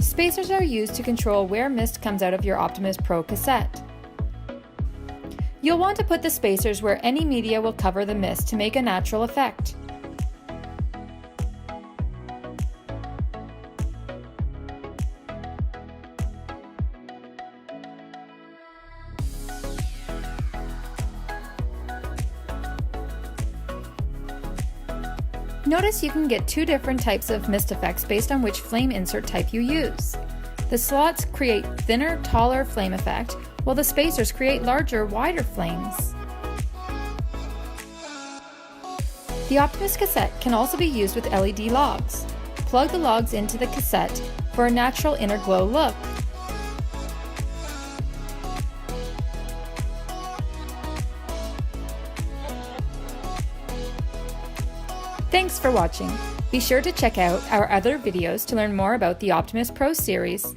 Spacers are used to control where mist comes out of your Optimyst Pro cassette. You'll want to put the spacers where any media will cover the mist to make a natural effect. Notice you can get two different types of mist effects based on which flame insert type you use. The slots create thinner, taller flame effect, while the spacers create larger, wider flames. The Optimyst cassette can also be used with LED logs. Plug the logs into the cassette for a natural inner glow look. Thanks for watching. Be sure to check out our other videos to learn more about the Optimyst Pro series.